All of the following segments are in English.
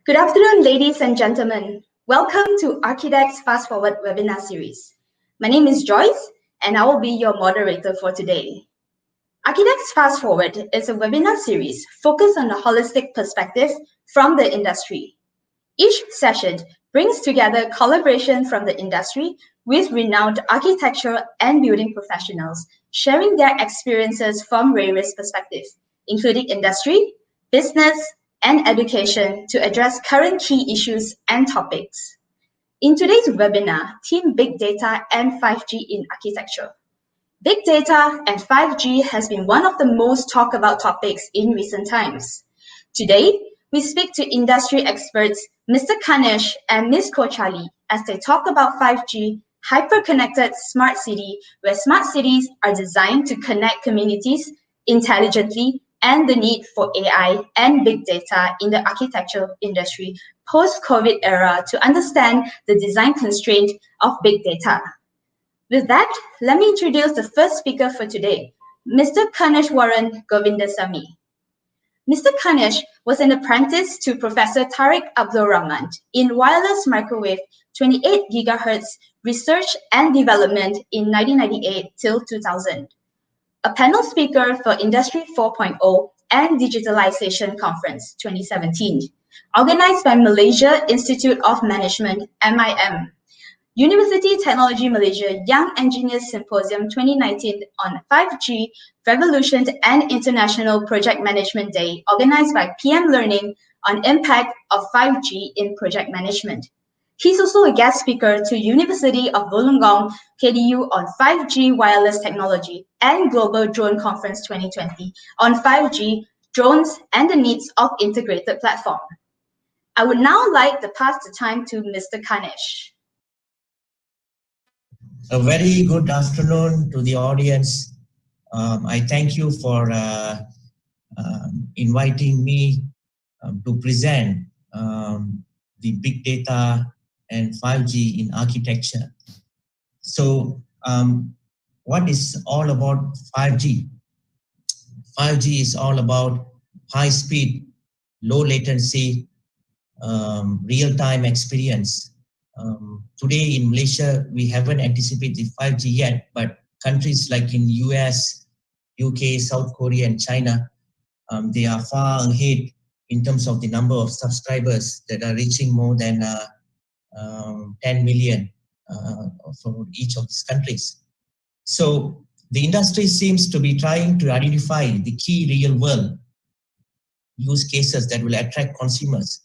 Good afternoon, ladies and gentlemen. Welcome to Architects Fast Forward webinar series. My name is Joyce, and I will be your moderator for today. Architects Fast Forward is a webinar series focused on a holistic perspective from the industry. Each session brings together collaboration from the industry with renowned architectural and building professionals, sharing their experiences from various perspectives, including industry, business, and education to address current key issues and topics. In today's webinar, Team Big Data and 5G in Architecture. Big data and 5G has been one of the most talked about topics in recent times. Today, we speak to industry experts Mr. Kanesh and Ms. Kochali as they talk about 5G, Hyperconnected Smart City, where smart cities are designed to connect communities intelligently, and the need for AI and big data in the architectural industry post-COVID era to understand the design constraint of big data. With that, let me introduce the first speaker for today, Mr. Kaneshwaran Govindasamy. Mr. Kanesh was an apprentice to Professor Tariq Abdul Rahman in wireless microwave 28 GHz research and development in 1998 till 2000. A panel speaker for Industry 4.0 and Digitalization Conference 2017, organized by Malaysia Institute of Management, MIM. University Technology Malaysia Young Engineers Symposium 2019 on 5G, Revolution and International Project Management Day, organized by PM Learning on impact of 5G in project management. He's also a guest speaker to University of Wollongong, KDU on 5G wireless technology and Global Drone Conference 2020 on 5G, drones, and the needs of integrated platform. I would now like to pass the time to Mr. Kanesh. A very good afternoon to the audience. I thank you for inviting me to present the big data and 5G in architecture. So what is all about 5G? 5G is all about high speed, low latency, real-time experience. Today in Malaysia, we haven't anticipated 5G yet, but countries like in US, UK, South Korea, and China, they are far ahead in terms of the number of subscribers that are reaching more than 10 million for each of these countries. So the industry seems to be trying to identify the key real world use cases that will attract consumers.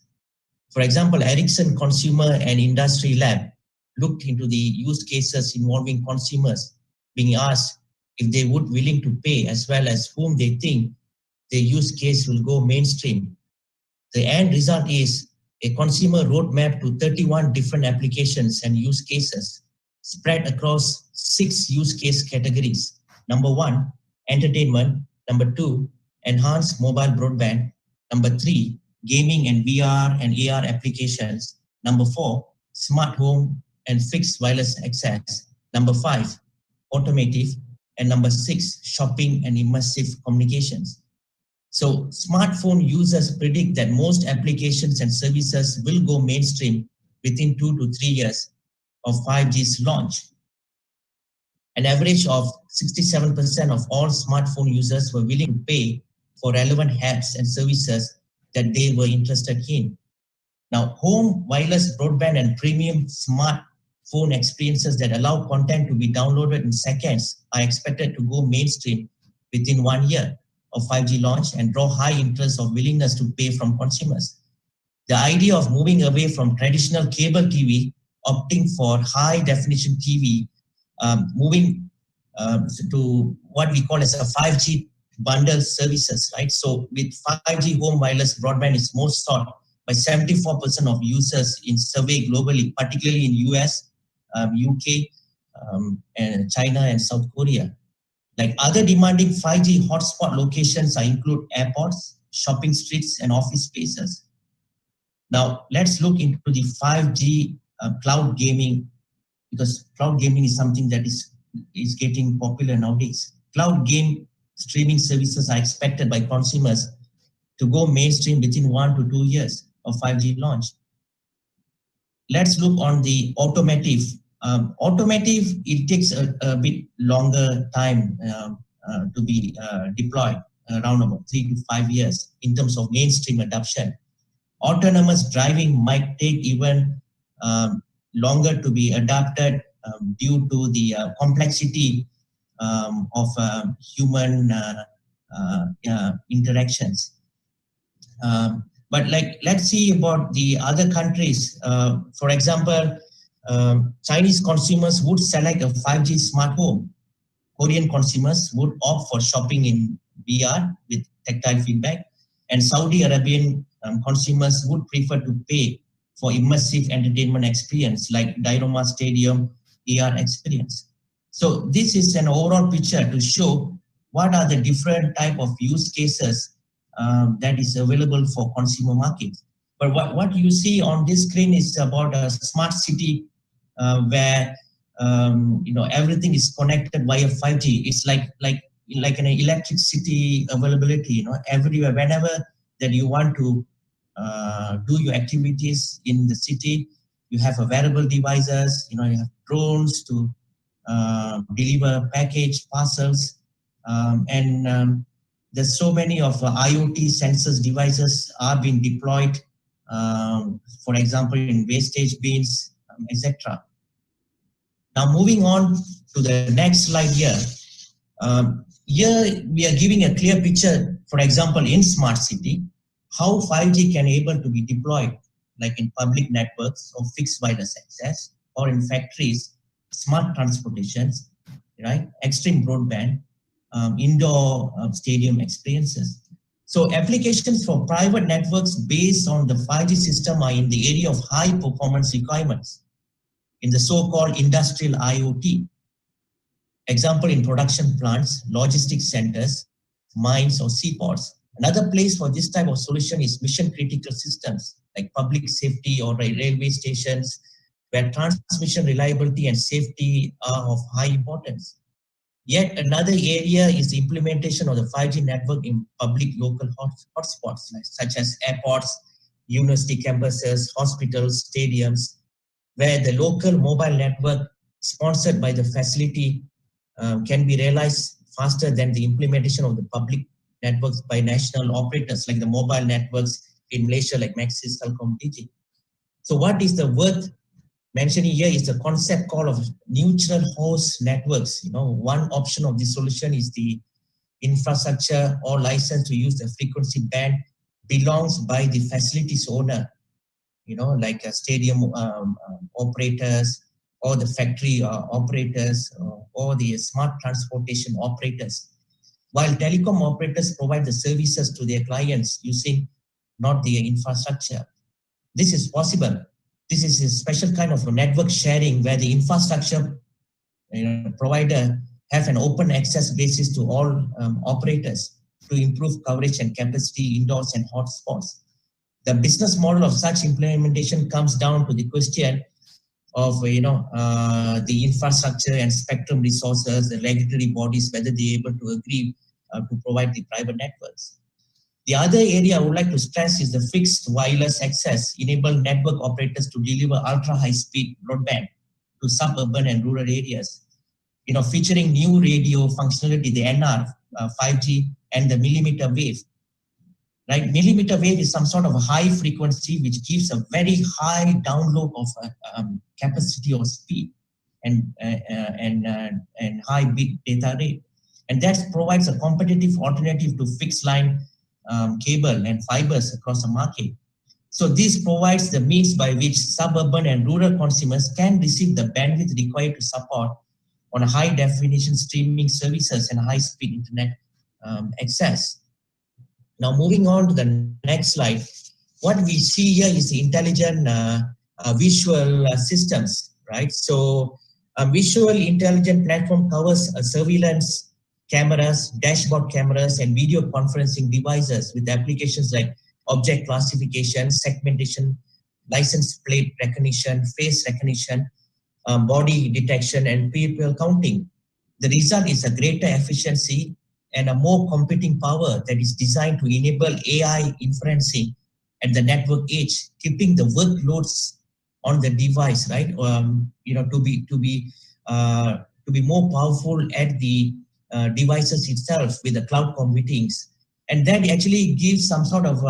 For example, Ericsson Consumer and Industry Lab looked into the use cases involving consumers being asked if they would willing to pay as well as whom they think their use case will go mainstream. The end result is a consumer roadmap to 31 different applications and use cases spread across 6 use case categories. Number 1, entertainment. Number 2, enhanced mobile broadband. Number 3, gaming and VR and AR applications. Number 4, smart home and fixed wireless access. Number 5, automotive. And number 6, shopping and immersive communications. So smartphone users predict that most applications and services will go mainstream within 2 to 3 years of 5G's launch. An average of 67% of all smartphone users were willing to pay for relevant apps and services that they were interested in. Now, home, wireless broadband, and premium smartphone experiences that allow content to be downloaded in seconds are expected to go mainstream within 1 year of 5G launch and draw high interest of willingness to pay from consumers. The idea of moving away from traditional cable TV, opting for high definition TV, moving to what we call as a 5G bundle services, right? So with 5G home wireless broadband is most sought by 74% of users in survey globally, particularly in US, UK, and China and South Korea. Like other demanding 5G hotspot locations include airports, shopping streets, and office spaces. Now let's look into the 5G cloud gaming, because cloud gaming is something that is getting popular nowadays. Cloud game streaming services are expected by consumers to go mainstream within 1 to 2 years. of 5G launch. Let's look on the automotive. Automotive, it takes a bit longer time to be deployed, around about 3 to 5 years in terms of mainstream adoption. Autonomous driving might take even longer to be adopted due to the complexity of human interactions. But let's see about the other countries. For example, Chinese consumers would select a 5G smart home. Korean consumers would opt for shopping in VR with tactile feedback, and Saudi Arabian consumers would prefer to pay for immersive entertainment experience like Diorama Stadium AR experience. So this is an overall picture to show what are the different type of use cases that is available for consumer markets. But what you see on this screen is about a smart city where everything is connected via 5G. It's like an electricity availability. Everywhere, whenever that you want to do your activities in the city, you have wearable devices. You have drones to deliver package parcels, and there's so many of IoT sensors devices are being deployed. For example, in wastage bins, etc. Now moving on to the next slide here. Here we are giving a clear picture, for example, in smart city, how 5G can able to be deployed, like in public networks or fixed wireless access, or in factories, smart transportations, right? Extreme broadband, indoor stadium experiences. So applications for private networks based on the 5G system are in the area of high performance requirements, in the so-called industrial IoT. Example, in production plants, logistics centers, mines or seaports. Another place for this type of solution is mission critical systems like public safety or railway stations, where transmission reliability and safety are of high importance. Yet another area is the implementation of the 5G network in public local hotspots, such as airports, university campuses, hospitals, stadiums, where the local mobile network sponsored by the facility can be realized faster than the implementation of the public networks by national operators, like the mobile networks in Malaysia, like Maxis, Telkom, Digi. So what is the worth mentioning here is the concept called of neutral host networks. One option of this solution is the infrastructure or license to use the frequency band belongs by the facilities owner, like stadium operators, or the factory operators, or the smart transportation operators. While telecom operators provide the services to their clients using not the infrastructure. This is possible. This is a special kind of a network sharing where the infrastructure provider have an open access basis to all operators to improve coverage and capacity indoors and hotspots. The business model of such implementation comes down to the question of the infrastructure and spectrum resources, the regulatory bodies, whether they're able to agree to provide the private networks. The other area I would like to stress is the fixed wireless access enable network operators to deliver ultra high speed broadband to suburban and rural areas, featuring new radio functionality, the NR, 5G, and the millimeter wave. Right, millimeter wave is some sort of a high frequency which gives a very high download of capacity or speed and high big data rate, and that provides a competitive alternative to fixed line cable and fibers across the market. So this provides the means by which suburban and rural consumers can receive the bandwidth required to support on a high definition streaming services and high speed internet access. Now moving on to the next slide, what we see here is the intelligent visual systems, right? So visual intelligent platform covers surveillance cameras, dashboard cameras, and video conferencing devices with applications like object classification, segmentation, license plate recognition, face recognition, body detection, and people counting. The result is a greater efficiency and a more computing power that is designed to enable AI inferencing at the network edge, keeping the workloads on the device, right? To be more powerful at the devices itself with the cloud computing, and that actually gives some sort of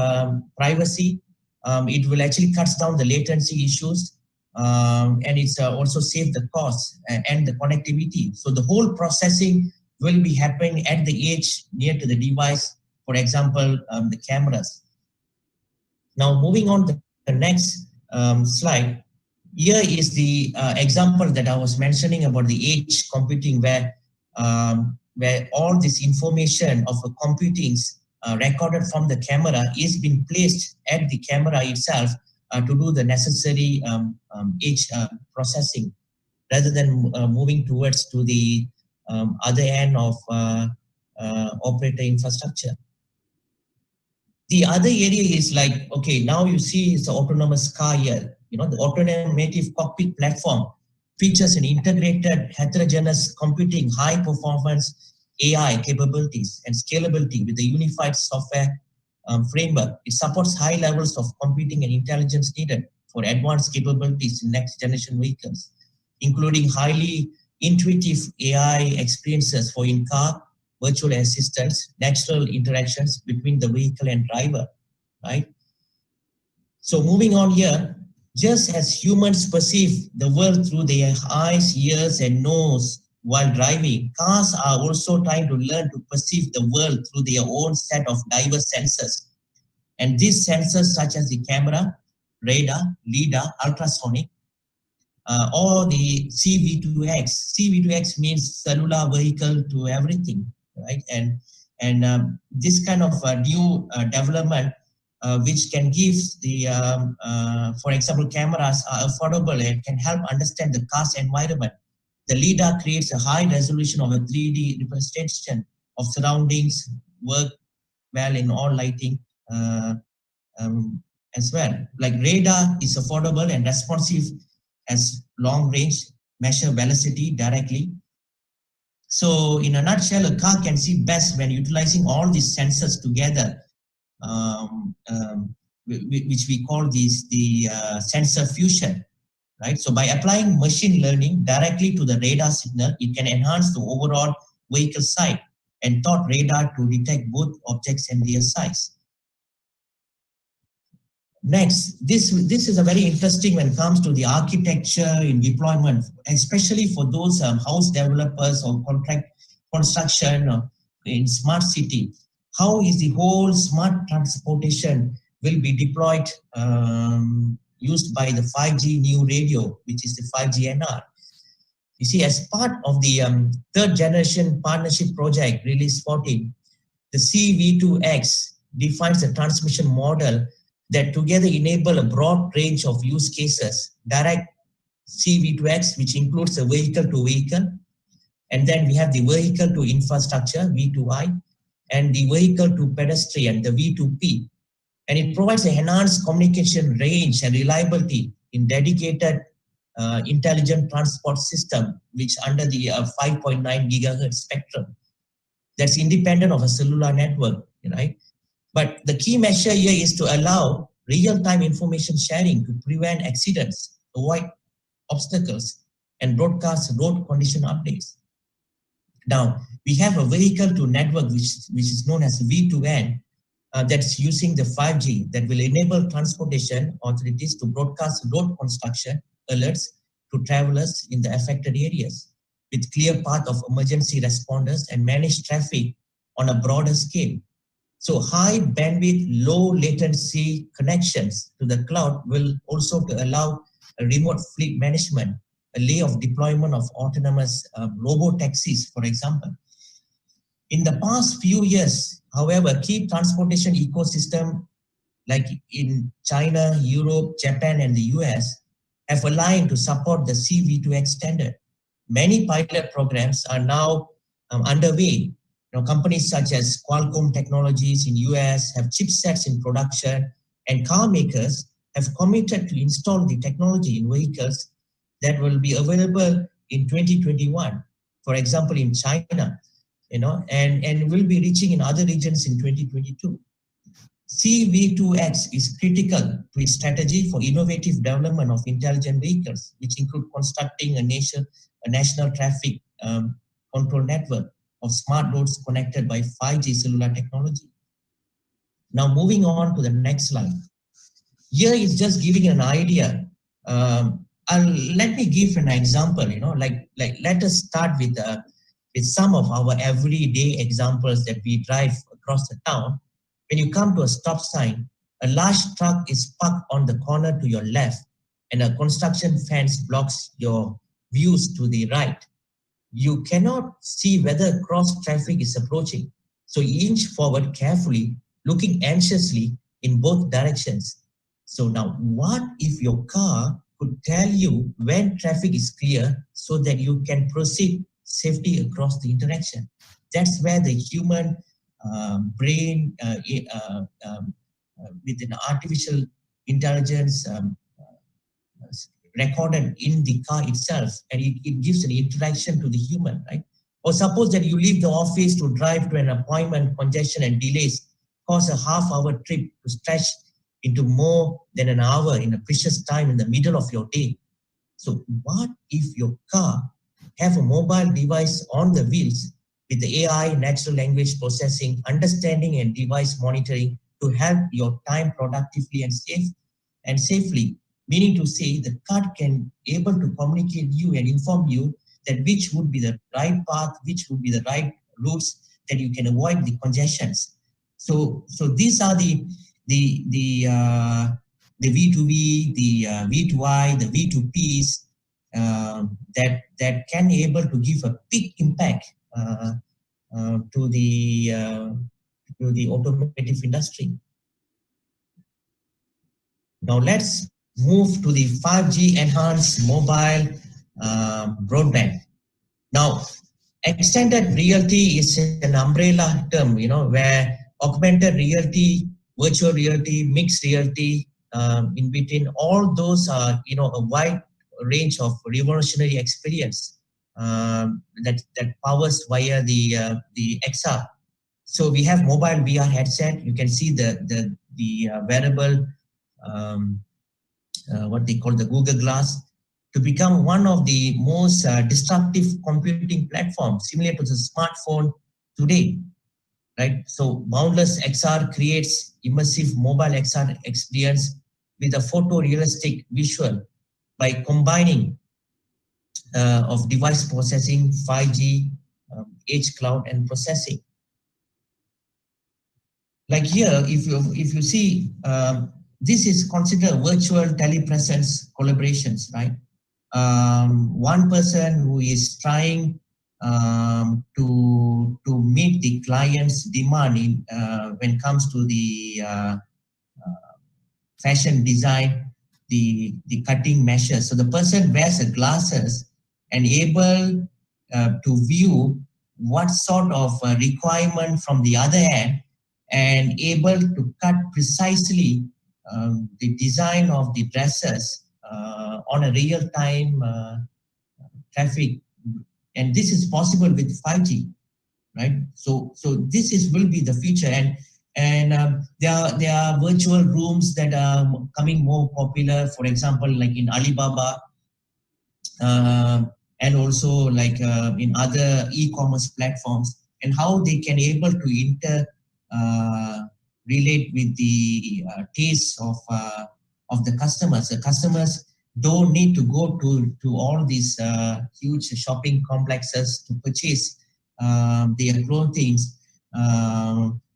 privacy. It will actually cuts down the latency issues, and it's also save the cost and the connectivity. So the whole processing will be happening at the edge near to the device. For example, the cameras. Now moving on to the next slide. Here is the example that I was mentioning about the edge computing, where all this information of computing recorded from the camera is being placed at the camera itself to do the necessary edge processing, rather than moving towards to the other end of operator infrastructure. The other area is like, okay, now you see it's an autonomous car here. You know, the automotive cockpit platform features an integrated heterogeneous computing, high performance AI capabilities and scalability with a unified software framework. It supports high levels of computing and intelligence needed for advanced capabilities in next generation vehicles, including highly intuitive AI experiences for in-car virtual assistants, natural interactions between the vehicle and driver, right? So moving on here, just as humans perceive the world through their eyes, ears, and nose while driving, cars are also trying to learn to perceive the world through their own set of diverse sensors. And these sensors, such as the camera, radar, LIDAR, ultrasonic, or the CV2X. CV2X means cellular vehicle to everything, right? And this kind of new development, which can give the, for example, cameras are affordable and can help understand the car's environment. The LIDAR creates a high resolution of a 3D representation of surroundings, work well in all lighting as well. Like radar is affordable and responsive as long range, measure velocity directly. So in a nutshell, a car can see best when utilizing all these sensors together, which we call the sensor fusion, right? So by applying machine learning directly to the radar signal, it can enhance the overall vehicle sight and taught radar to detect both objects and their size. Next, this is a very interesting when it comes to the architecture in deployment, especially for those house developers or construction in smart city. How is the whole smart transportation will be deployed used by the 5G new radio, which is the 5G NR. You see, as part of the third generation partnership project release 14, the CV2X defines a transmission model that together enable a broad range of use cases. Direct CV2X, which includes a vehicle to vehicle, and then we have the vehicle to infrastructure, V2I, and the vehicle to pedestrian, the V2P. And it provides an enhanced communication range and reliability in dedicated intelligent transport system, which under the 5.9 gigahertz spectrum, that's independent of a cellular network, right? But the key measure here is to allow real-time information sharing to prevent accidents, avoid obstacles, and broadcast road condition updates. Now, we have a vehicle to network, which is known as V2N, that's using the 5G that will enable transportation authorities to broadcast road construction alerts to travelers in the affected areas with clear path of emergency responders and manage traffic on a broader scale. So high bandwidth, low latency connections to the cloud will also to allow a remote fleet management, a lay of deployment of autonomous robo-taxis, for example. In the past few years, however, key transportation ecosystem like in China, Europe, Japan, and the US have aligned to support the CV2X standard. Many pilot programs are now underway. Companies such as Qualcomm Technologies in US have chipsets in production, and car makers have committed to install the technology in vehicles that will be available in 2021. For example, in China, and will be reaching in other regions in 2022. CV2X is critical to its strategy for innovative development of intelligent vehicles, which include constructing a national traffic control network of smart roads connected by 5G cellular technology. Now, moving on to the next slide. Here is just giving an idea. Let me give an example. Let us start with some of our everyday examples that we drive across the town. When you come to a stop sign, a large truck is parked on the corner to your left, and a construction fence blocks your views to the right. You cannot see whether cross traffic is approaching, so you inch forward carefully, looking anxiously in both directions. So now, what if your car could tell you when traffic is clear so that you can proceed safely across the interaction? That's where the human brain with an artificial intelligence recorded in the car itself, and it gives an interaction to the human, right? Or suppose that you leave the office to drive to an appointment, congestion and delays cause a half-hour trip to stretch into more than an hour in a precious time in the middle of your day. So what if your car have a mobile device on the wheels with the AI, natural language processing, understanding and device monitoring to help your time productively and safely? Meaning to say the car can able to communicate you and inform you that which would be the right path, which would be the right routes that you can avoid the congestions. So these are the V2V, the V2I, the V2Ps that can able to give a big impact to the automotive industry. Now let's move to the 5G enhanced mobile broadband. Now, extended reality is an umbrella term, where augmented reality, virtual reality, mixed reality, in between, all those are, a wide range of revolutionary experience that powers via the XR. So we have mobile VR headset. You can see the wearable, what they call the Google Glass, to become one of the most disruptive computing platforms similar to the smartphone today, right? So boundless XR creates immersive mobile XR experience with a photorealistic visual by combining of device processing, 5G, edge cloud and processing. Like here, if you see, this is considered virtual telepresence collaborations, right? One person who is trying to meet the client's demand when it comes to the fashion design, the cutting measures. So the person wears the glasses and able to view what sort of requirement from the other end, and able to cut precisely the design of the dresses on a real-time traffic. And this is possible with 5G, right? So this will be the future. And there are virtual rooms that are coming more popular, for example, like in Alibaba, and also like in other e-commerce platforms, and how they can able to relate with the tastes of the customers. The customers don't need to go to all these huge shopping complexes to purchase their clothing.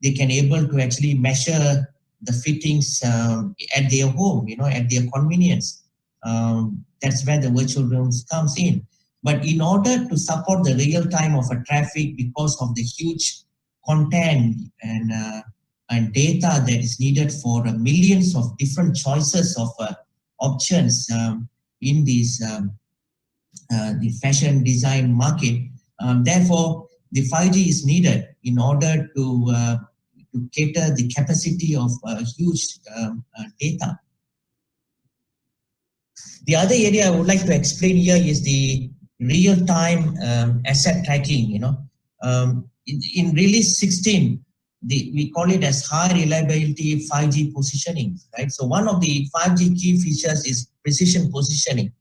They can able to actually measure the fittings at their home, at their convenience. That's where the virtual rooms comes in. But in order to support the real time of a traffic, because of the huge content and data that is needed for millions of different choices of options in these the fashion design market, therefore the 5G is needed in order to cater the capacity of huge data. The other area I would like to explain here is the real-time asset tracking. In release 16, we call it as high reliability 5G positioning, right? So one of the 5G key features is precision positioning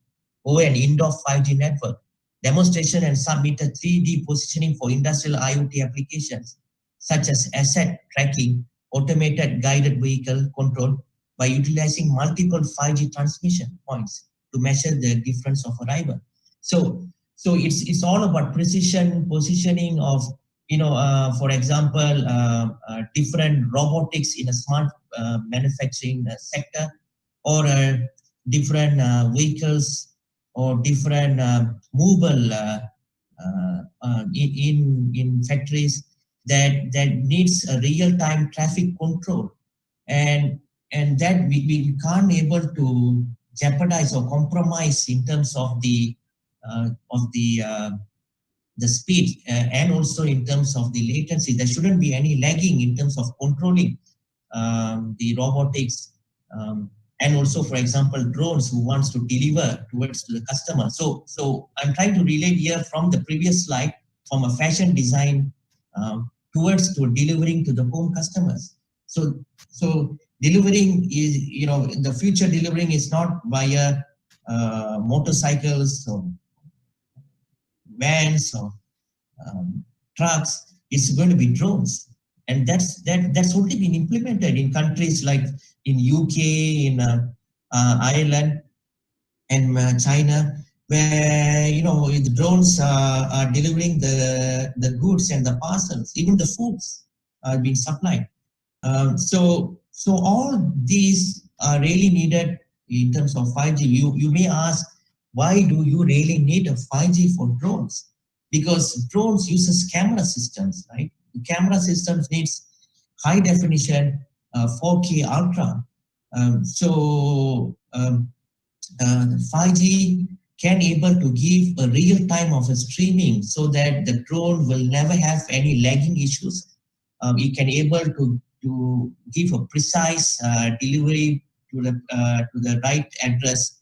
over an indoor 5G network, demonstration and sub-meter 3D positioning for industrial IoT applications, such as asset tracking, automated guided vehicle control by utilizing multiple 5G transmission points to measure the difference of arrival. So it's all about precision positioning of, for example, different robotics in a smart manufacturing sector, or different vehicles, or different movable in factories that needs a real-time traffic control, and that we can't able to jeopardize or compromise in terms of the speed, and also in terms of the latency. There shouldn't be any lagging in terms of controlling the robotics, and also, for example, drones who wants to deliver towards to the customer. So I'm trying to relate here from the previous slide, from a fashion design towards to delivering to the home customers. So delivering is, the future delivering is not via motorcycles or vans or trucks. It's going to be drones, and that's already been implemented in countries like in UK, in Ireland, and China, where the drones are delivering the goods and the parcels, even the foods are being supplied. So all these are really needed in terms of 5G. You may ask, why do you really need a 5G for drones? Because drones uses camera systems, right? The camera systems needs high definition 4K ultra. 5G can able to give a real time of a streaming, so that the drone will never have any lagging issues. It can able to give a precise delivery to the right address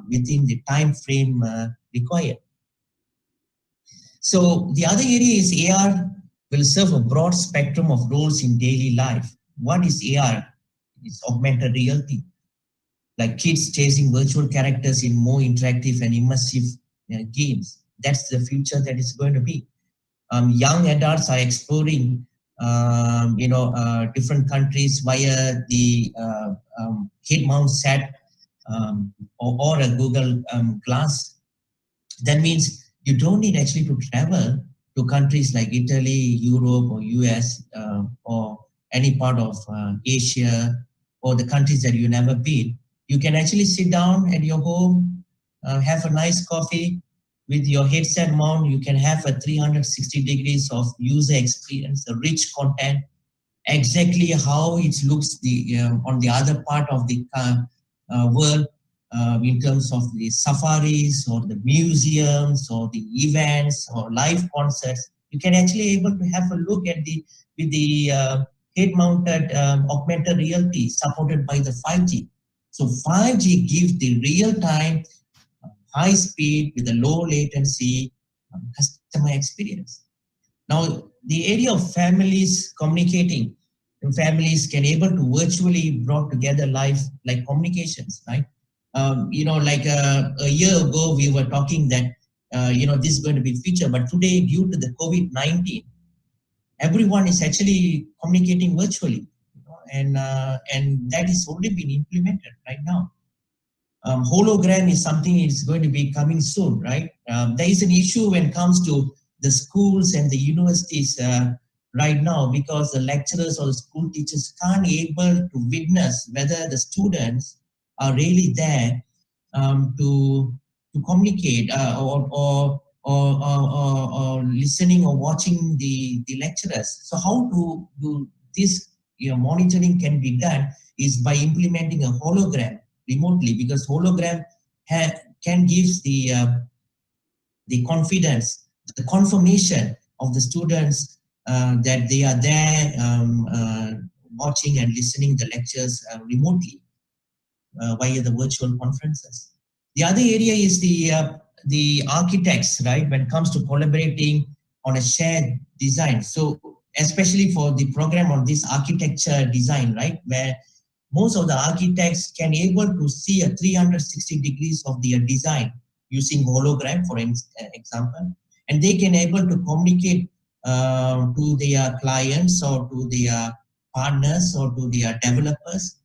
within the time frame required. So the other area is AR will serve a broad spectrum of roles in daily life. What is AR? It's augmented reality, like kids chasing virtual characters in more interactive and immersive games. That's the future that is going to be. Young adults are exploring, different countries via the head-mount set or a Google Glass. That means you don't need actually to travel to countries like Italy, Europe, or US, or any part of Asia, or the countries that you've never been. You can actually sit down at your home, have a nice coffee with your headset mount. You can have a 360 degrees of user experience, a rich content, exactly how it looks on the other part of the world, in terms of the safaris or the museums or the events or live concerts. You can actually able to have a look at with the head-mounted augmented reality supported by the 5G. So 5G gives the real-time, high speed with a low latency customer experience. Now, the area of families communicating, and families can able to virtually brought together live like communications, right? Like a year ago, we were talking that, this is going to be future, but today, due to the COVID-19, everyone is actually communicating virtually, and that is already been implemented right now. Hologram is something is going to be coming soon, right? There is an issue when it comes to the schools and the universities right now, because the lecturers or the school teachers can't able to witness whether the students are really there to communicate or listening or watching the lecturers. So how do this monitoring can be done is by implementing a hologram remotely, because hologram can give the confidence, the confirmation of the students that they are there watching and listening the lectures remotely via the virtual conferences. The other area is the architects, right? When it comes to collaborating on a shared design. So especially for the program on this architecture design, right, where most of the architects can able to see a 360 degrees of their design using hologram, for example, and they can able to communicate to their clients or to their partners or to their developers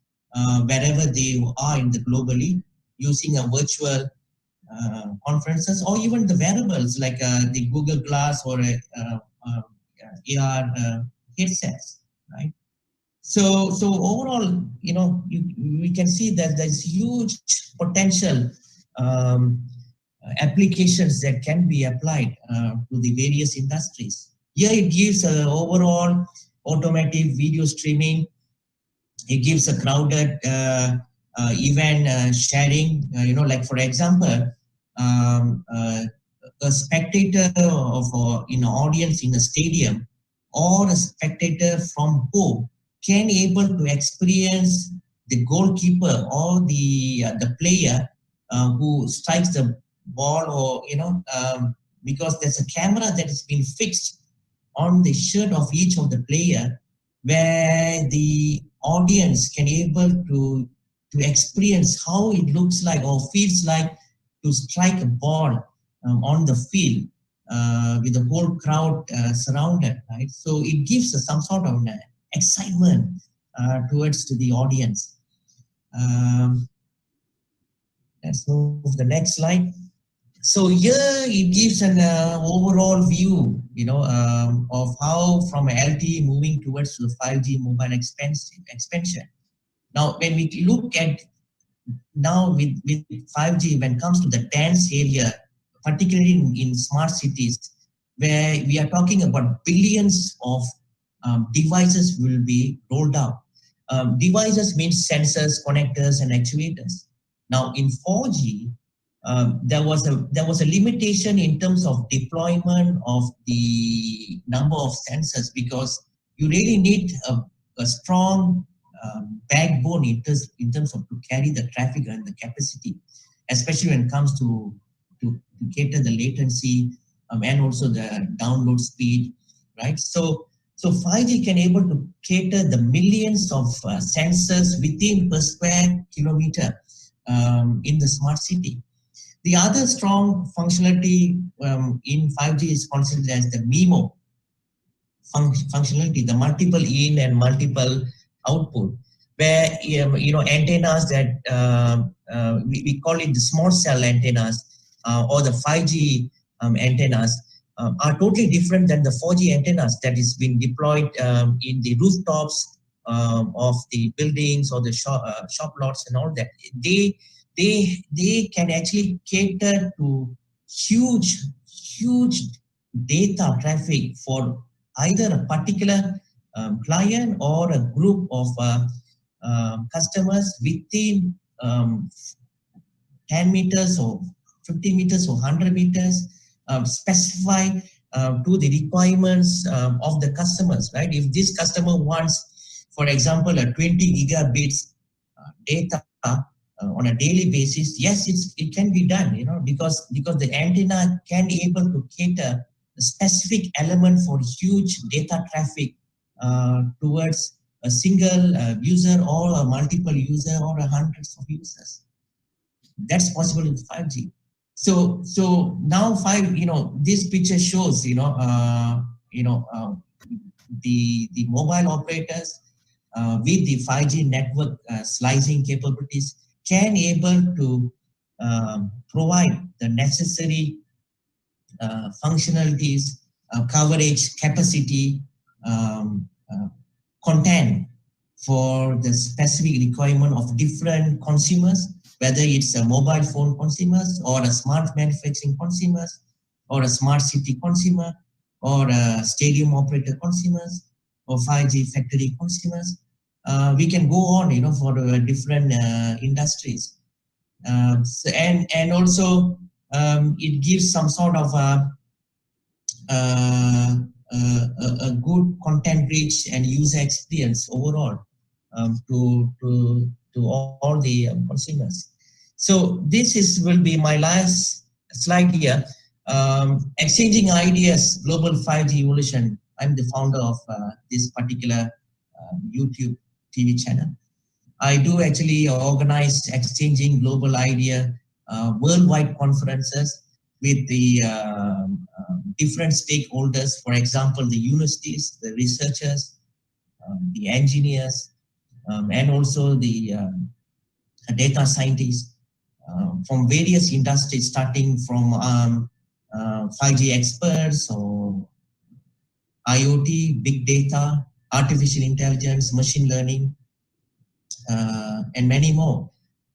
wherever they are in the globally using a virtual conferences or even the wearables like the Google Glass or AR headsets, right? So overall, we can see that there's huge potential applications that can be applied to the various industries. Here it gives overall automotive video streaming. It gives a crowded event sharing. Like for example, a spectator of in an audience in a stadium or a spectator from home can able to experience the goalkeeper or the player who strikes the ball, or because there's a camera that has been fixed on the shirt of each of the player, where the audience can able to experience how it looks like or feels like to strike a ball on the field with the whole crowd surrounded, right? So it gives us some sort of excitement towards to the audience. Let's move to the next slide. So here it gives an overall view, of how from LTE moving towards the 5G mobile expansion. Now, when we look at now with 5G, when it comes to the dense area, particularly in smart cities, where we are talking about billions of devices will be rolled out. Devices means sensors, connectors, and actuators. Now, in 4G, there was a limitation in terms of deployment of the number of sensors, because you really need a strong backbone in terms of to carry the traffic and the capacity, especially when it comes to cater the latency and also the download speed, right? So 5G can able to cater the millions of sensors within per square kilometer in the smart city. The other strong functionality in 5G is considered as the MIMO functionality, the multiple in and multiple output, where antennas that we call it the small cell antennas or the 5G antennas are totally different than the 4G antennas that is being deployed in the rooftops of the buildings or the shop lots and all that. They can actually cater to huge data traffic for either a particular client or a group of customers within 10 meters or 50 meters or 100 meters, specify to the requirements of the customers, right? If this customer wants, for example, a 20 gigabits data on a daily basis, yes, it can be done, because the antenna can able to cater a specific element for huge data traffic towards a single user or a multiple user or hundreds of users. That's possible with 5G. So now this picture shows the mobile operators with the 5G network slicing capabilities can able to provide the necessary functionalities, coverage, capacity, content for the specific requirement of different consumers, whether it's a mobile phone consumers or a smart manufacturing consumers or a smart city consumer or a stadium operator consumers or 5G factory consumers. We can go on, for different industries. And also it gives some sort of a good content reach and user experience overall to all the consumers. So this will be my last slide here. Exchanging ideas, global 5G evolution. I'm the founder of this particular YouTube TV channel. I do actually organize exchanging global idea worldwide conferences with the different stakeholders, for example, the universities, the researchers, the engineers, and also the data scientists from various industries, starting from 5G experts or IoT, big data, artificial intelligence, machine learning, and many more.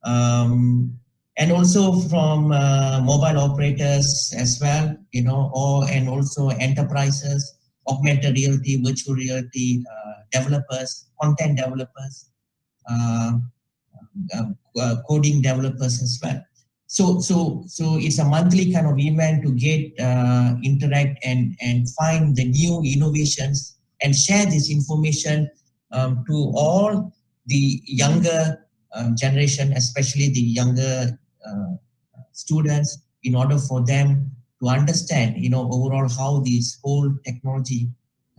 And also from mobile operators as well, and also enterprises, augmented reality, virtual reality developers, content developers, uh, coding developers as well. So it's a monthly kind of event to get interact and find the new innovations and share this information to all the younger generation, especially the younger students, in order for them to understand, overall how this whole technology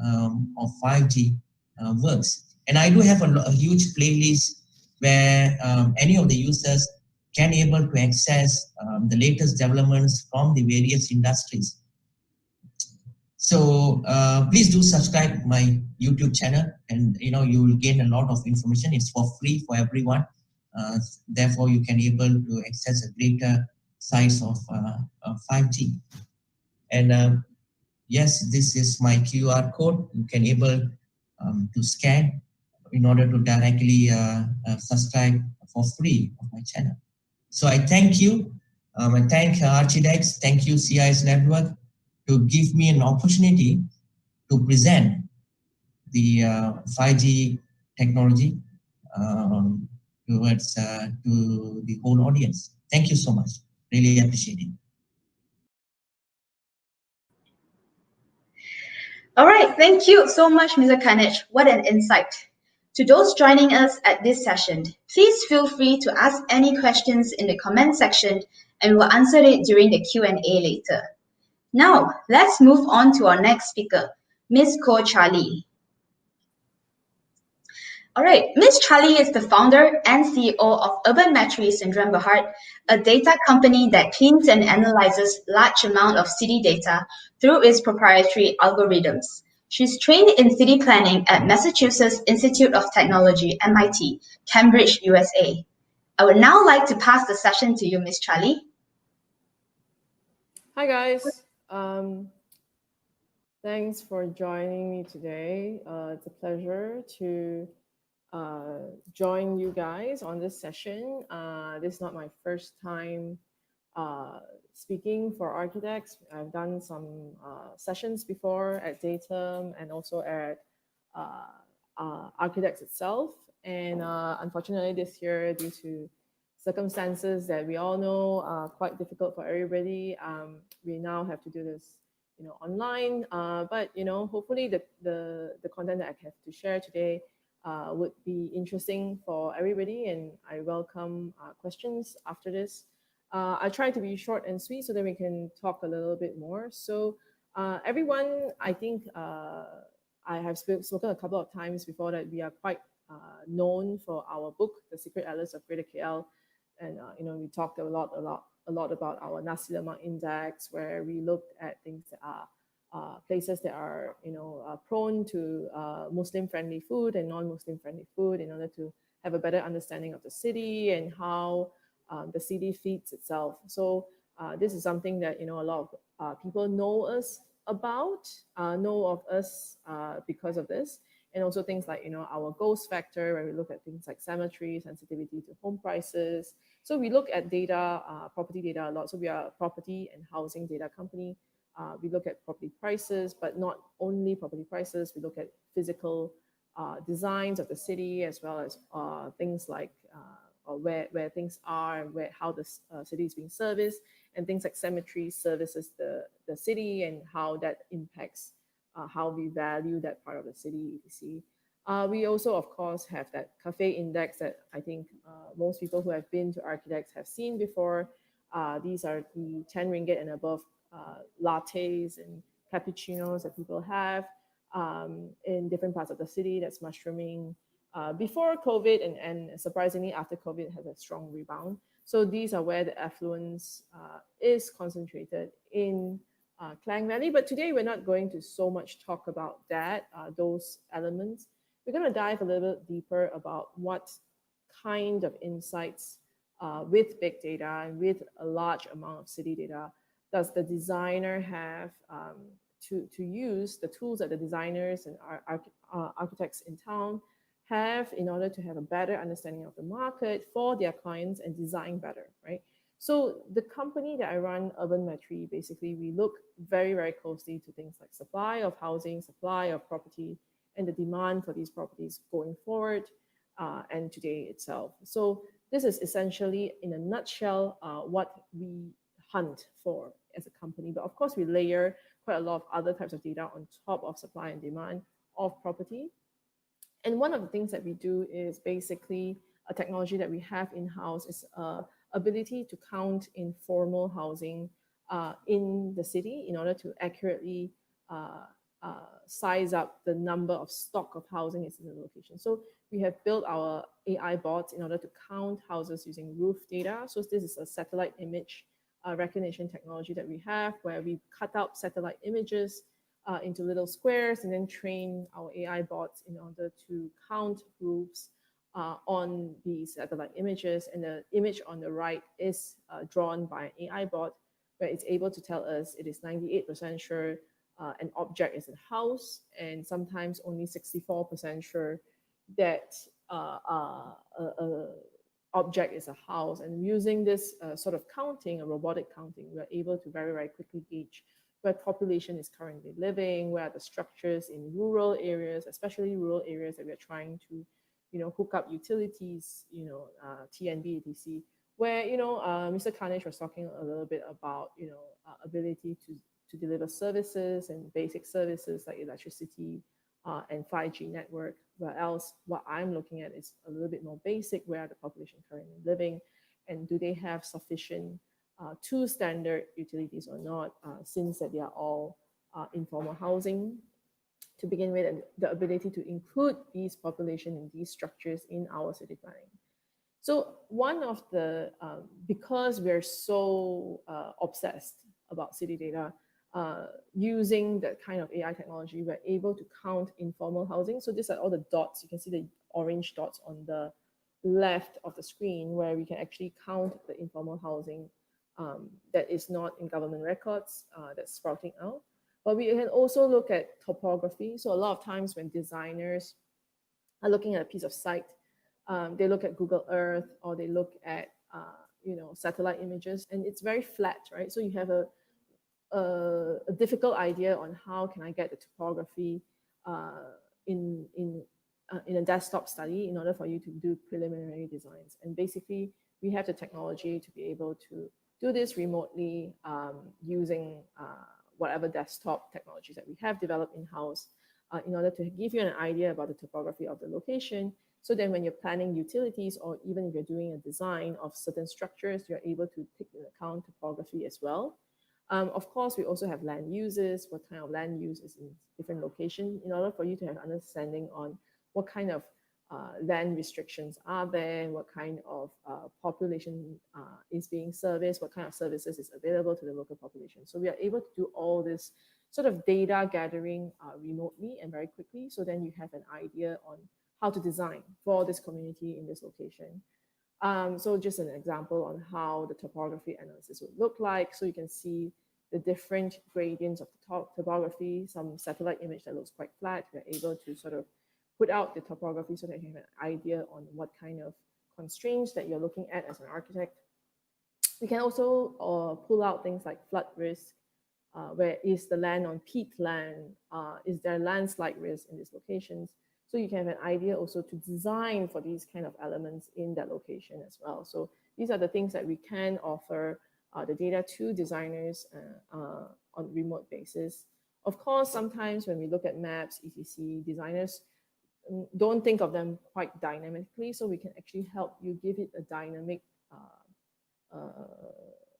of 5G works. And I do have a huge playlist where any of the users can able to access the latest developments from the various industries. So please do subscribe my YouTube channel, and you will gain a lot of information. It's for free for everyone. Therefore, you can able to access a greater size of 5G. And yes, this is my QR code. You can able to scan in order to directly subscribe for free of my channel. So I thank you. I thank Architects, thank you CIS Network to give me an opportunity to present the 5G technology towards to the whole audience. Thank you so much. Really appreciate it. All right, thank you so much, Mr. Kanesh. What an insight. To those joining us at this session, please feel free to ask any questions in the comment section and we'll answer it during the Q&A later. Now, let's move on to our next speaker, Ms. Ko Charlie. All right, Ms. Charlie is the founder and CEO of Urban Metrics in Berhad, a data company that cleans and analyzes large amount of city data through its proprietary algorithms. She's trained in city planning at Massachusetts Institute of Technology, MIT, Cambridge, USA. I would now like to pass the session to you, Ms. Charlie. Hi, guys. Thanks for joining me today. It's a pleasure to join you guys on this session. This is not my first time speaking for architects. I've done some sessions before at Datum and also at Architects itself. And unfortunately this year, due to circumstances that we all know are quite difficult for everybody, we now have to do this online. But hopefully the content that I have to share today would be interesting for everybody, and I welcome questions after this. I try to be short and sweet so that we can talk a little bit more. So everyone, I think I have spoken a couple of times before that we are quite known for our book, The Secret Atlas of Greater KL. And we talked a lot about our Nasi Lemak Index, where we looked at things that are places that are prone to Muslim-friendly food and non-Muslim-friendly food, in order to have a better understanding of the city and how the city feeds itself. So this is something that a lot of people know us about, know of us because of this. And also things like our ghost factor, where we look at things like cemetery, sensitivity to home prices. So we look at data, property data a lot. So we are a property and housing data company. We look at property prices, but not only property prices. We look at physical designs of the city, as well as things like or where things are and how the city is being serviced, and things like cemetery services the city and how that impacts how we value that part of the city, etc. We also, of course, have that cafe index that I think most people who have been to Architects have seen before. These are the 10 ringgit and above lattes and cappuccinos that people have. in different parts of the city that's mushrooming before COVID, and surprisingly after COVID it has a strong rebound. So these are where the affluence is concentrated in Klang Valley. But today we're not going to so much talk about that, those elements. We're going to dive a little bit deeper about what kind of insights with big data and with a large amount of city data does the designer have to use, the tools that the designers and architects in town have in order to have a better understanding of the market for their clients and design better, right? So the company that I run, Urban Metri, basically we look very, very closely to things like supply of housing, supply of property, and the demand for these properties going forward and today itself. So this is essentially, in a nutshell, what we hunt for as a company. But of course, we layer quite a lot of other types of data on top of supply and demand of property. And one of the things that we do is basically a technology that we have in-house is ability to count informal housing in the city in order to accurately size up the number of stock of housing is in the location. So we have built our AI bots in order to count houses using roof data. So this is a satellite image recognition technology that we have, where we cut out satellite images into little squares and then train our AI bots in order to count roofs on these satellite images. And the image on the right is drawn by an AI bot, where it's able to tell us it is 98% sure an object is a house, and sometimes only 64% sure that object is a house. And using this sort of counting, a robotic counting, we're able to very, very quickly gauge where population is currently living, where are the structures in rural areas, especially rural areas that we're trying to, hook up utilities, TNB, etc., where, Mr. Kanesh was talking a little bit about, ability to deliver services and basic services like electricity and 5G network. Where else, what I'm looking at is a little bit more basic, where are the population currently living, and do they have sufficient two standard utilities or not, since that they are all informal housing to begin with, and the ability to include these population and these structures in our city planning. So one of the, because we're so obsessed about city data, using that kind of AI technology, we're able to count informal housing. So these are all the dots. You can see the orange dots on the left of the screen, where we can actually count the informal housing that is not in government records that's sprouting out. But we can also look at topography. So a lot of times when designers are looking at a piece of site, they look at Google Earth, or they look at satellite images, and it's very flat, right? So you have a difficult idea on how can I get the topography in a desktop study in order for you to do preliminary designs. And basically, we have the technology to be able to do this remotely using whatever desktop technologies that we have developed in-house in order to give you an idea about the topography of the location. So then when you're planning utilities, or even if you're doing a design of certain structures, you're able to take into account topography as well. Of course, we also have land uses, what kind of land use is in different locations, in order for you to have understanding on what kind of land restrictions are there, what kind of population is being serviced, what kind of services is available to the local population. So we are able to do all this sort of data gathering remotely and very quickly. So then you have an idea on how to design for this community in this location. So just an example on how the topography analysis would look like. So you can see the different gradients of the topography, some satellite image that looks quite flat. We're able to sort of put out the topography so that you have an idea on what kind of constraints that you're looking at as an architect. We can also pull out things like flood risk. Where is the land on peat land? Is there landslide risk in these locations? So you can have an idea also to design for these kind of elements in that location as well. So these are the things that we can offer the data to designers on a remote basis. Of course, sometimes when we look at maps, etc., designers don't think of them quite dynamically. So we can actually help you give it a dynamic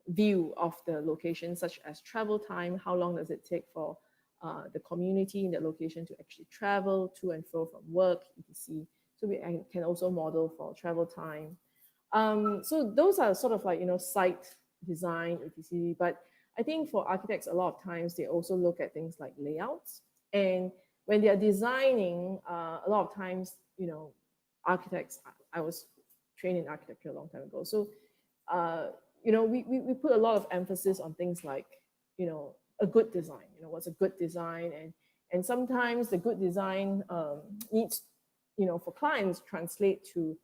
view of the location, such as travel time, how long does it take for the community in the location to actually travel to and fro from work, etc. So we can also model for travel time. So those are sort of like, site design, etc. But I think for architects, a lot of times they also look at things like layouts. And when they are designing, a lot of times, architects, I was trained in architecture a long time ago. So, we put a lot of emphasis on things like, a good design, what's a good design. And sometimes the good design needs, for clients, translate to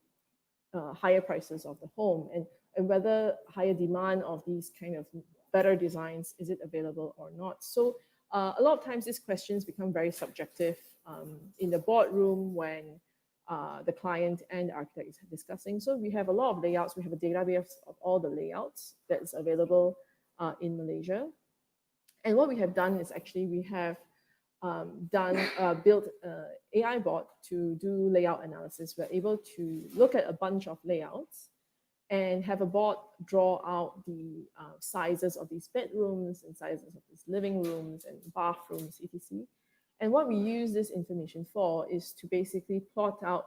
higher prices of the home, and whether higher demand of these kind of better designs, is it available or not? So a lot of times these questions become very subjective in the boardroom when the client and the architect is discussing. So we have a lot of layouts. We have a database of all the layouts that is available in Malaysia. And what we have done is actually we have built an AI bot to do layout analysis. We're able to look at a bunch of layouts and have a bot draw out the sizes of these bedrooms and sizes of these living rooms and bathrooms, etc. And what we use this information for is to basically plot out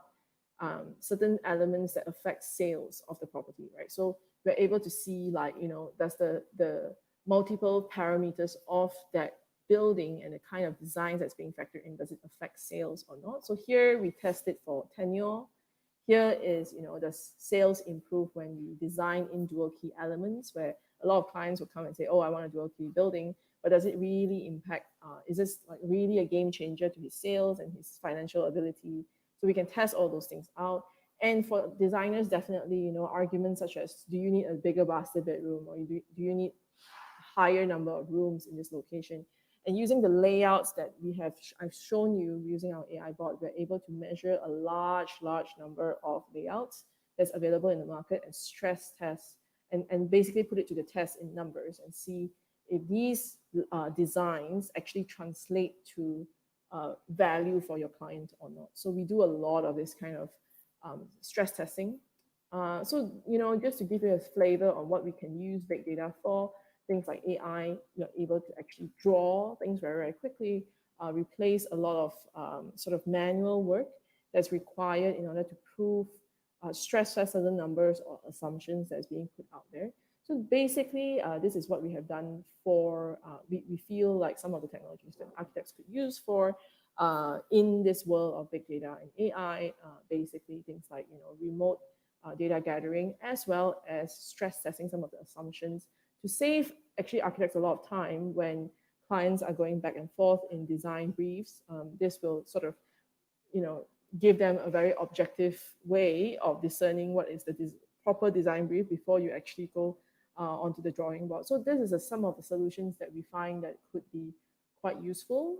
certain elements that affect sales of the property, right? So we're able to see, like, does the multiple parameters of that building and the kind of designs that's being factored in, does it affect sales or not? So here we test it for tenure. Here is, does sales improve when we design in dual key elements, where a lot of clients will come and say, oh, I want a dual key building, but does it really impact, is this like really a game changer to his sales and his financial ability? So we can test all those things out. And for designers, definitely, arguments such as, do you need a bigger master bedroom, or do you need higher number of rooms in this location? And using the layouts that I've shown you using our AI bot, we're able to measure a large number of layouts that's available in the market and stress test and basically put it to the test in numbers and see if these designs actually translate to value for your client or not. So we do a lot of this kind of stress testing. So, just to give you a flavor on what we can use big data for, things like AI, you're able to actually draw things very quickly, replace a lot of sort of manual work that's required in order to prove stress test certain numbers or assumptions that's being put out there. So basically, this is what we have done for, we feel like some of the technologies that architects could use for in this world of big data and AI, basically things like, remote data gathering, as well as stress testing some of the assumptions to save actually architects a lot of time when clients are going back and forth in design briefs. This will sort of, give them a very objective way of discerning what is the proper design brief before you actually go onto the drawing board. So this is some of the solutions that we find that could be quite useful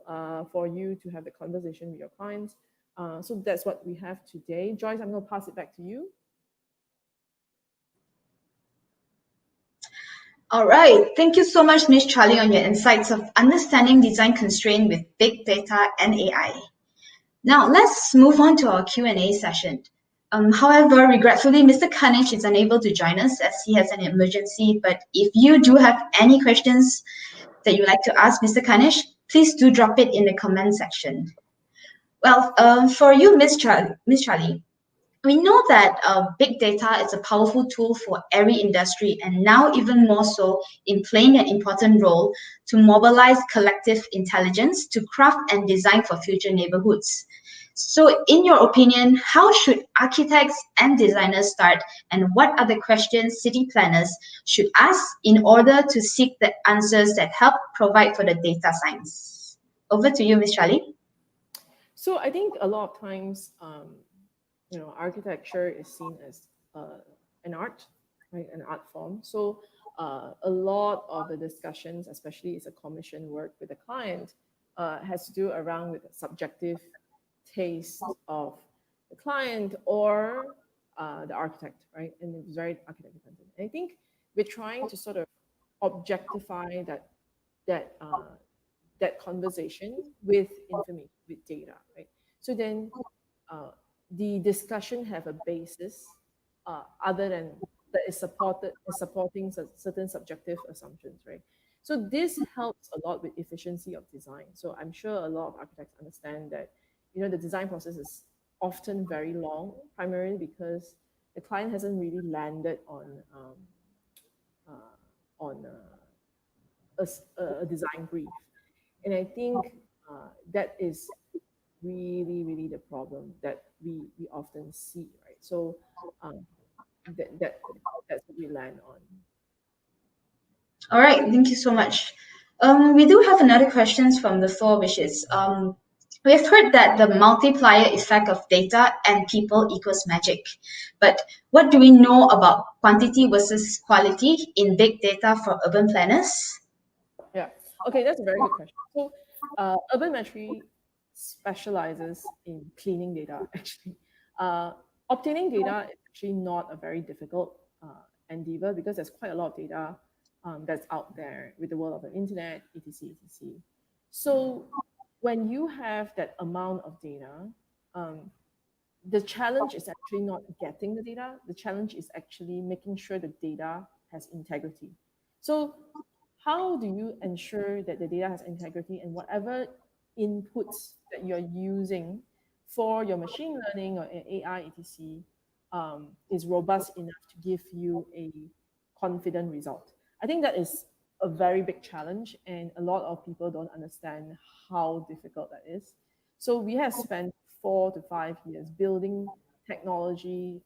for you to have the conversation with your clients. So that's what we have today. Joyce, I'm going to pass it back to you. All right. Thank you so much, Ms. Charlie, on your insights of understanding design constraint with big data and AI. Now, let's move on to our Q&A session. However, regretfully, Mr. Kanesh is unable to join us as he has an emergency. But if you do have any questions that you'd like to ask Mr. Kanesh, please do drop it in the comment section. Well, for you, Ms. Charlie, we know that big data is a powerful tool for every industry, and now even more so in playing an important role to mobilize collective intelligence to craft and design for future neighborhoods. So in your opinion, how should architects and designers start, and what are the questions city planners should ask in order to seek the answers that help provide for the data science? Over to you, Ms. Charlie. So I think a lot of times, architecture is seen as an art, right? An art form. So a lot of the discussions, especially as a commission work with a client, has to do around with the subjective taste of the client or the architect, right? And it's very architect dependent. And I think we're trying to sort of objectify that conversation with information, with data, right? So then the discussion have a basis other than that is supporting certain subjective assumptions, right? So this helps a lot with efficiency of design. So I'm sure a lot of architects understand that, the design process is often very long, primarily because the client hasn't really landed uh, on a design brief. And I think that is really the problem that we often see, right? So um, that's what we land on. All right, thank you so much. We do have another questions from the floor, which is we have heard that the multiplier effect of data and people equals magic. But what do we know about quantity versus quality in big data for urban planners? Yeah. Okay, that's a very good question. So, Urban Metry specializes in cleaning data. Actually, obtaining data is actually not a very difficult endeavor because there's quite a lot of data that's out there with the world of the internet, etc., etc. So, when you have that amount of data, um, the challenge is actually not getting the data. The challenge is actually making sure the data has integrity. So how do you ensure that the data has integrity and whatever inputs that you're using for your machine learning or AI, etc., is robust enough to give you a confident result? I think that is a very big challenge, and a lot of people don't understand how difficult that is. So we have spent 4 to 5 years building technology,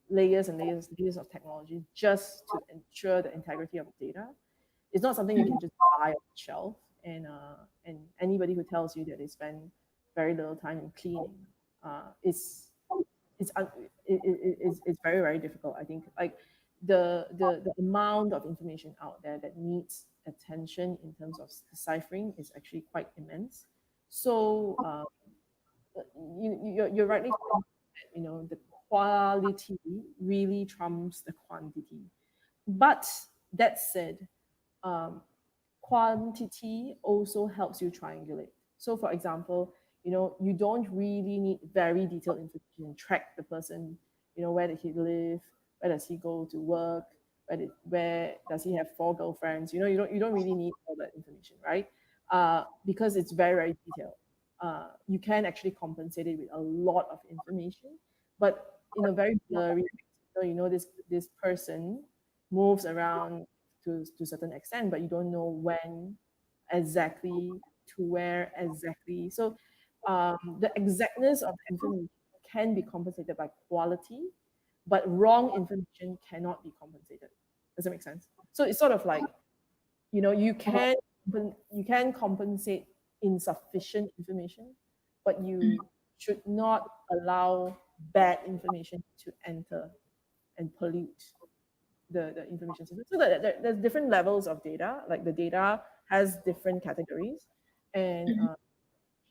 layers and layers of technology just to ensure the integrity of the data. It's not something you can just buy off the shelf. And anybody who tells you that they spend very little time in cleaning is it's un- it's very difficult. I think like the amount of information out there that needs attention in terms of deciphering is actually quite immense. So you're rightly saying that, the quality really trumps the quantity. But that said, um, quantity also helps you triangulate. So, for example, you don't really need very detailed information. Track the person. Where did he live? Where does he go to work? Where does he have 4 girlfriends? You don't really need all that information, right? Because it's very detailed. You can actually compensate it with a lot of information, but in a very blurry way. So this person moves around to a certain extent, but you don't know when exactly, to where exactly. So the exactness of the information can be compensated by quality, but wrong information cannot be compensated. Does that make sense? So it's sort of like, you can compensate insufficient information, but you should not allow bad information to enter and pollute the information system. So there's different levels of data. Like the data has different categories, and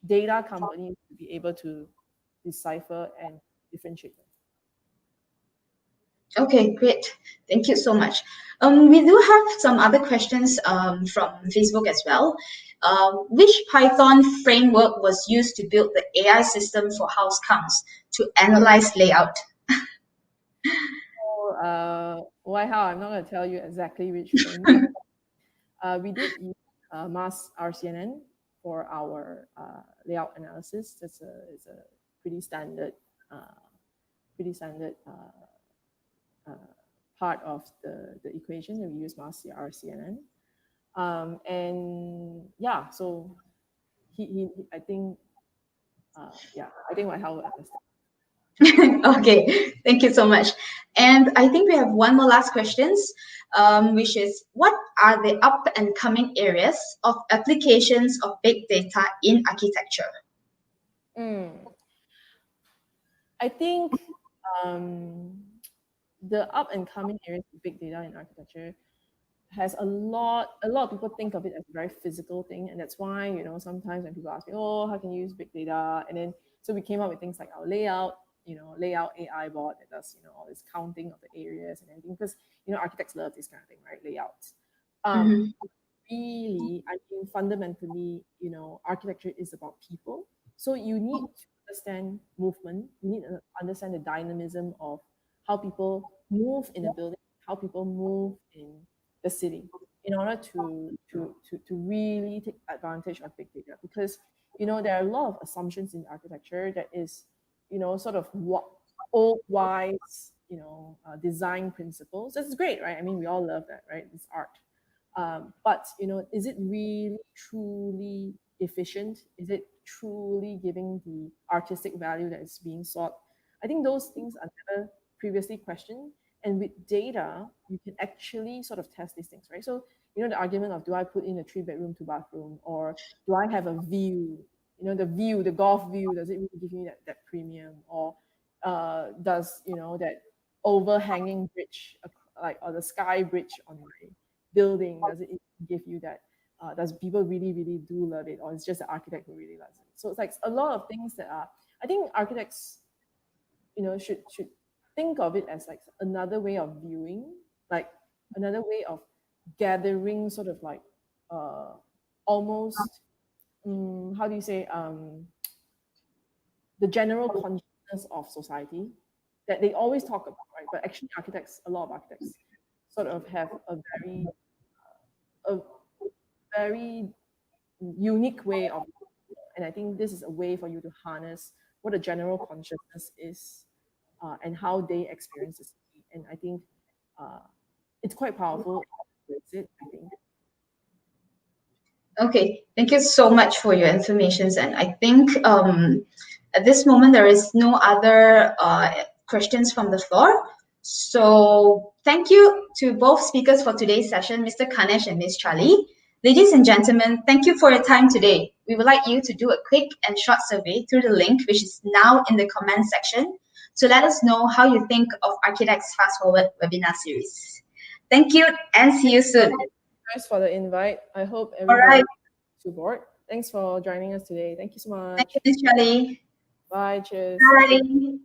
data companies to be able to decipher and differentiate them. Okay, great. Thank you so much. We do have some other questions from Facebook as well. Which Python framework was used to build the AI system for house counts to analyze layout? So, why how? I'm not going to tell you exactly which framework. We did use mass RCNN for our layout analysis. It's a pretty standard, uh, pretty standard part of the equation that we use mass RCNN. And yeah, so I think, I think how will understand. Okay, thank you so much. And I think we have one more last questions, which is what are the up and coming areas of applications of big data in architecture? Mm. I think um, the up and coming areas of big data in architecture has a lot of people think of it as a very physical thing, and that's why sometimes when people ask me, oh, how can you use big data, and then so we came up with things like our layout AI bot that does all this counting of the areas and everything, because architects love this kind of thing, right? Layouts. um Mhm. Really, I mean, fundamentally, architecture is about people. So you need to understand movement. You need to understand the dynamism of how people move in a building, how people move in the city. in order to really take advantage of big data, because there are a lot of assumptions in architecture that is sort of what old wise design principles. That's great, right? I mean, we all love that, right? It's art. But is it really truly efficient? Is it truly giving the artistic value that is being sought? I think those things are never previously questioned. And with data, you can actually sort of test these things, right? So, the argument of, do I put in a 3-bedroom, 2-bathroom, or do I have a view? The golf view, does it really give me that premium? Or does, that overhanging bridge, or the sky bridge on my building, does it give you that? Does people really, really do love it? Or it's just the architect who really loves it? So it's like a lot of things that are, I think architects, should think of it as like another way of viewing, like another way of gathering sort of like almost how do you say the general consciousness of society that they always talk about, right? But actually a lot of architects sort of have a very unique way of, and I think this is a way for you to harness what the general consciousness is, and how they experience the city. And I think it's quite powerful. I think. Okay, thank you so much for your information. And I think at this moment there is no other questions from the floor. So thank you to both speakers for today's session, Mr. Kanesh and Ms. Charlie. Ladies and gentlemen, thank you for your time today. We would like you to do a quick and short survey through the link, which is now in the comment section, to let us know how you think of Architects Fast Forward webinar series. Thank you and see you soon. Thanks for the invite. I hope everybody is on board. Thanks for joining us today. Thank you so much. Thank you, Ms. Charlie. Bye. Cheers. Bye.